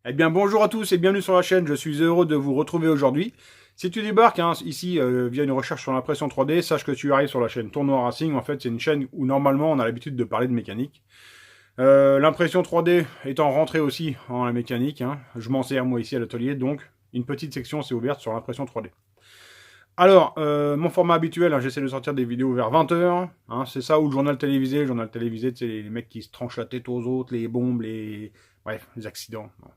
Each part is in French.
Eh bien bonjour à tous et bienvenue sur la chaîne, je suis heureux de vous retrouver aujourd'hui. Si tu débarques ici via une recherche sur l'impression 3D, sache que tu arrives sur la chaîne Tournoi Racing. En fait c'est une chaîne où normalement on a l'habitude de parler de mécanique. L'impression 3D étant rentrée aussi en la mécanique, je m'en sers moi ici à l'atelier, donc une petite section s'est ouverte sur l'impression 3D. Alors, mon format habituel, j'essaie de sortir des vidéos vers 20 h, c'est ça, ou le journal télévisé. Le journal télévisé, c'est les mecs qui se tranchent la tête aux autres, les bombes, bref, les accidents. Bon.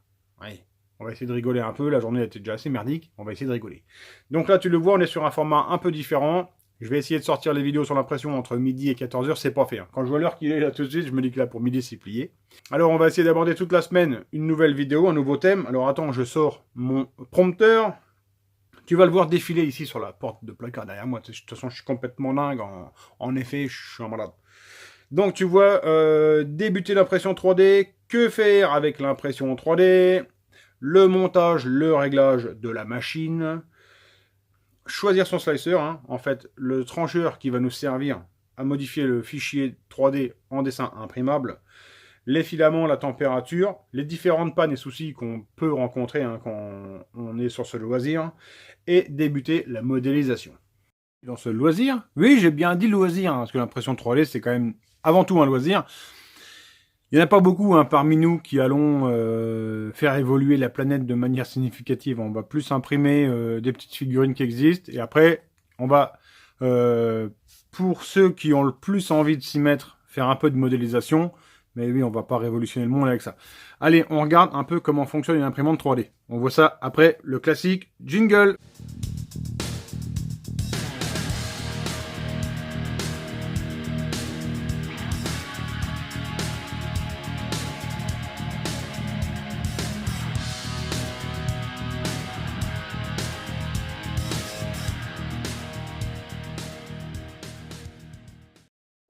Ouais. On va essayer de rigoler un peu, la journée était déjà assez merdique, on va essayer de rigoler. Donc là, tu le vois, on est sur un format un peu différent. Je vais essayer de sortir les vidéos sur l'impression entre midi et 14 h, c'est pas fait. Quand je vois l'heure qu'il est là tout de suite, je me dis que là, pour midi, c'est plié. Alors, on va essayer d'aborder toute la semaine une nouvelle vidéo, un nouveau thème. Alors, attends, je sors mon prompteur. Tu vas le voir défiler ici sur la porte de placard derrière moi. De toute façon, je suis complètement dingue. En effet, je suis un malade. Donc, tu vois, débuter l'impression 3D. Que faire avec l'impression 3D? Le montage, le réglage de la machine. Choisir son slicer. En fait, le trancheur qui va nous servir à modifier le fichier 3D en dessin imprimable. Les filaments, la température, les différentes pannes et soucis qu'on peut rencontrer quand on est sur ce loisir, et débuter la modélisation. Dans ce loisir, oui, j'ai bien dit loisir, parce que l'impression 3D, c'est quand même avant tout un loisir. Il n'y en a pas beaucoup parmi nous qui allons faire évoluer la planète de manière significative. On va plus imprimer des petites figurines qui existent, et après, on va, pour ceux qui ont le plus envie de s'y mettre, faire un peu de modélisation. Mais oui, on va pas révolutionner le monde avec ça. Allez, on regarde un peu comment fonctionne une imprimante 3D. On voit ça après le classique jingle.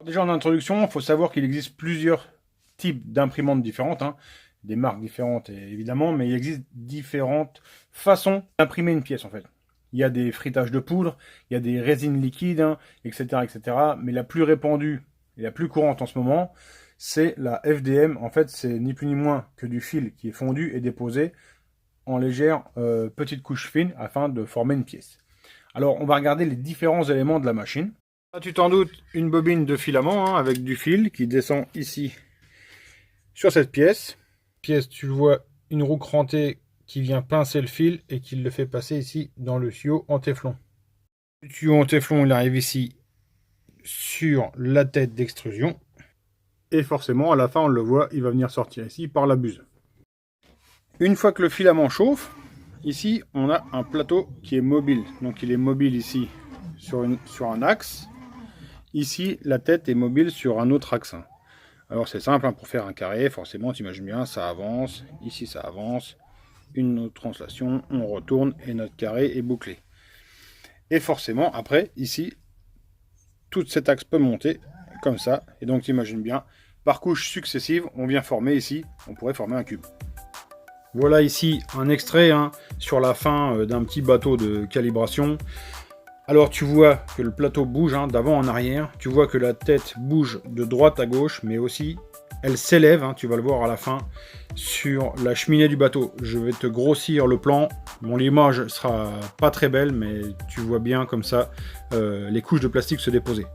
Déjà en introduction, il faut savoir qu'il existe plusieurs types d'imprimantes différentes, des marques différentes évidemment, mais il existe différentes façons d'imprimer une pièce en fait. Il y a des fritages de poudre, il y a des résines liquides, etc., etc. Mais la plus répandue et la plus courante en ce moment, c'est la FDM. En fait, c'est ni plus ni moins que du fil qui est fondu et déposé en légère petite couche fine afin de former une pièce. Alors, on va regarder les différents éléments de la machine. Là, tu t'en doutes, une bobine de filament avec du fil qui descend ici sur cette pièce. Tu vois une roue crantée qui vient pincer le fil et qui le fait passer ici dans le tuyau en téflon. Le tuyau en téflon, il arrive ici sur la tête d'extrusion. Et forcément, à la fin, on le voit, il va venir sortir ici par la buse. Une fois que le filament chauffe, ici, on a un plateau qui est mobile. Donc, il est mobile ici sur un axe. Ici, la tête est mobile sur un autre axe. Alors c'est simple, pour faire un carré, forcément, tu imagines bien, ça avance, ici ça avance, une autre translation, on retourne et notre carré est bouclé. Et forcément, après, ici, tout cet axe peut monter comme ça, et donc tu imagines bien, par couches successives, on vient former ici, on pourrait former un cube. Voilà ici un extrait sur la fin d'un petit bateau de calibration. Alors tu vois que le plateau bouge d'avant en arrière, tu vois que la tête bouge de droite à gauche, mais aussi elle s'élève, tu vas le voir à la fin, sur la cheminée du bateau. Je vais te grossir le plan, l'image sera pas très belle, mais tu vois bien comme ça les couches de plastique se déposer.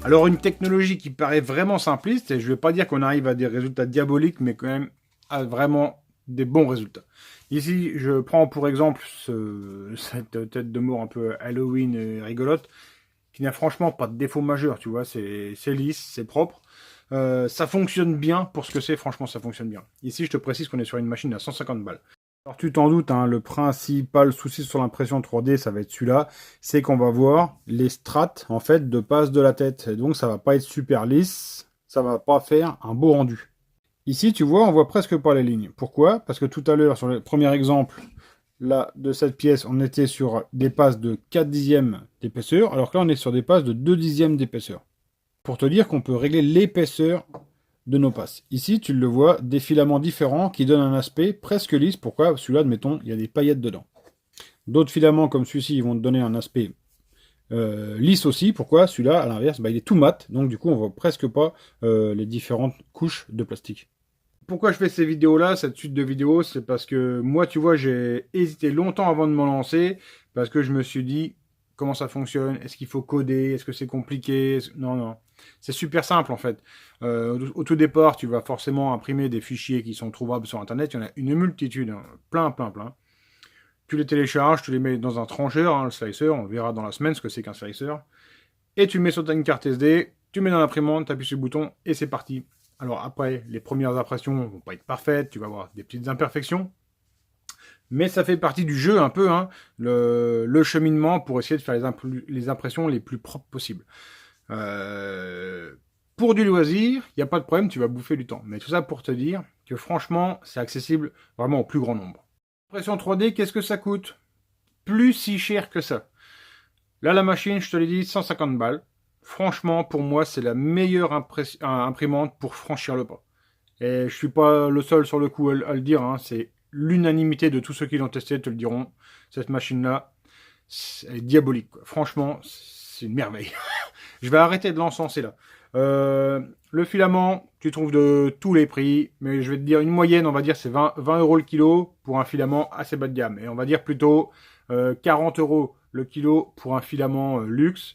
Alors une technologie qui paraît vraiment simpliste, et je ne vais pas dire qu'on arrive à des résultats diaboliques, mais quand même à vraiment des bons résultats. Ici, je prends pour exemple cette tête de mort un peu Halloween et rigolote, qui n'a franchement pas de défaut majeur, tu vois, c'est lisse, c'est propre. Ça fonctionne bien pour ce que c'est, franchement ça fonctionne bien. Ici, je te précise qu'on est sur une machine à 150 balles. Alors tu t'en doutes, hein, le principal souci sur l'impression 3D, ça va être celui-là, c'est qu'on va voir les strates en fait de passe de la tête. Et donc ça va pas être super lisse, ça va pas faire un beau rendu. Ici, tu vois, on voit presque pas les lignes. Pourquoi? Parce que tout à l'heure, sur le premier exemple, là, de cette pièce, on était sur des passes de 4 dixièmes d'épaisseur, alors que là, on est sur des passes de 2 dixièmes d'épaisseur. Pour te dire qu'on peut régler l'épaisseur de nos passes. Ici, tu le vois, des filaments différents qui donnent un aspect presque lisse. Pourquoi? Celui-là, admettons, il y a des paillettes dedans. D'autres filaments comme celui-ci, ils vont te donner un aspect lisse aussi. Pourquoi? Celui-là, à l'inverse, bah, il est tout mat. Donc, du coup, on voit presque pas les différentes couches de plastique. Pourquoi je fais ces vidéos-là, cette suite de vidéos? C'est parce que moi, tu vois, j'ai hésité longtemps avant de me lancer, parce que je me suis dit, comment ça fonctionne? Est-ce qu'il faut coder? Est-ce que c'est compliqué? Non, non. C'est super simple, en fait. Au tout départ, tu vas forcément imprimer des fichiers qui sont trouvables sur Internet. Il y en a une multitude, hein. Plein, plein, plein. Tu les télécharges, tu les mets dans un trancheur, hein, le slicer, on verra dans la semaine ce que c'est qu'un slicer. Et tu mets sur une carte SD, tu mets dans l'imprimante, tu appuies sur le bouton, et c'est parti. Alors après, les premières impressions vont pas être parfaites, tu vas avoir des petites imperfections, mais ça fait partie du jeu un peu, hein, le cheminement pour essayer de faire les impressions les plus propres possibles. Pour du loisir, il n'y a pas de problème, tu vas bouffer du temps. Mais tout ça pour te dire que franchement, c'est accessible vraiment au plus grand nombre. Impression 3D, qu'est-ce que ça coûte? Plus si cher que ça. Là, la machine, je te l'ai dit, 150 balles. Franchement, pour moi, c'est la meilleure imprimante pour franchir le pas. Et je suis pas le seul sur le coup à le dire, hein. C'est l'unanimité de tous ceux qui l'ont testé te le diront. Cette machine-là, elle est diabolique, quoi. Franchement, c'est une merveille. Je vais arrêter de l'encenser là. Le filament, tu trouves de tous les prix, mais je vais te dire une moyenne, on va dire c'est 20 € le kilo pour un filament assez bas de gamme. Et on va dire plutôt 40 € le kilo pour un filament luxe.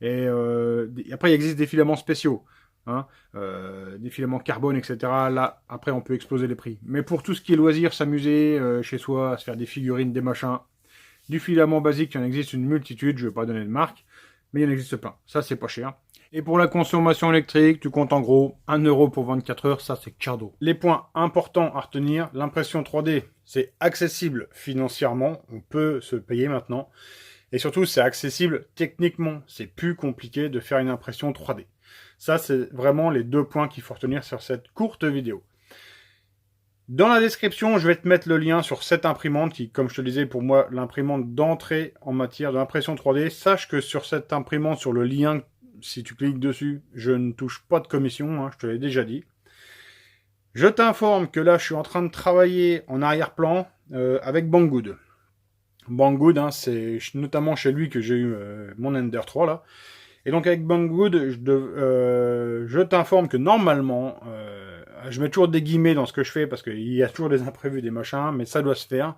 Et après, il existe des filaments spéciaux, hein, des filaments carbone, etc. Là, après, on peut exploser les prix. Mais pour tout ce qui est loisir, s'amuser chez soi, à se faire des figurines, des machins, du filament basique, il y en existe une multitude, je ne vais pas donner de marque, mais il en existe plein. Ça, c'est pas cher. Et pour la consommation électrique, tu comptes en gros 1 € pour 24 heures, ça c'est cadeau. Les points importants à retenir, l'impression 3D, c'est accessible financièrement, on peut se payer maintenant. Et surtout, c'est accessible techniquement. C'est plus compliqué de faire une impression 3D. Ça, c'est vraiment les 2 points qu'il faut retenir sur cette courte vidéo. Dans la description, je vais te mettre le lien sur cette imprimante qui, comme je te disais, pour moi, l'imprimante d'entrée en matière d'impression 3D. Sache que sur cette imprimante, sur le lien, si tu cliques dessus, je ne touche pas de commission, hein, je te l'ai déjà dit. Je t'informe que là, je suis en train de travailler en arrière-plan avec Banggood. Banggood, hein, c'est notamment chez lui que j'ai eu mon Ender 3 là. Et donc avec Banggood, je t'informe que normalement, je mets toujours des guillemets dans ce que je fais parce qu'il y a toujours des imprévus, des machins, mais ça doit se faire.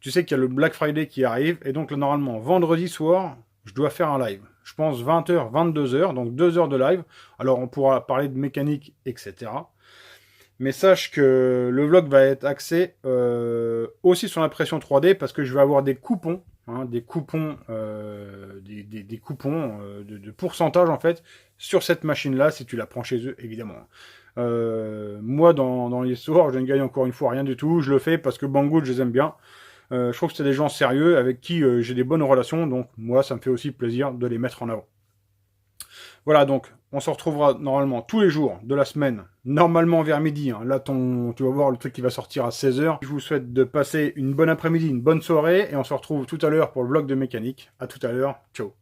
Tu sais qu'il y a le Black Friday qui arrive, et donc là, normalement, vendredi soir, je dois faire un live. Je pense 20h, 22h, donc 2 heures de live. Alors on pourra parler de mécanique, etc. Mais sache que le vlog va être axé aussi sur l'impression 3D parce que je vais avoir des coupons, hein, des coupons de pourcentage en fait sur cette machine-là si tu la prends chez eux évidemment. Moi dans l'histoire je ne gagne encore une fois rien du tout, je le fais parce que Banggood je les aime bien. Je trouve que c'est des gens sérieux avec qui j'ai des bonnes relations, donc moi ça me fait aussi plaisir de les mettre en avant. Voilà, donc on se retrouvera normalement tous les jours de la semaine, normalement vers midi. Hein. Là, tu vas voir le truc qui va sortir à 16h. Je vous souhaite de passer une bonne après-midi, une bonne soirée, et on se retrouve tout à l'heure pour le vlog de mécanique. À tout à l'heure, ciao.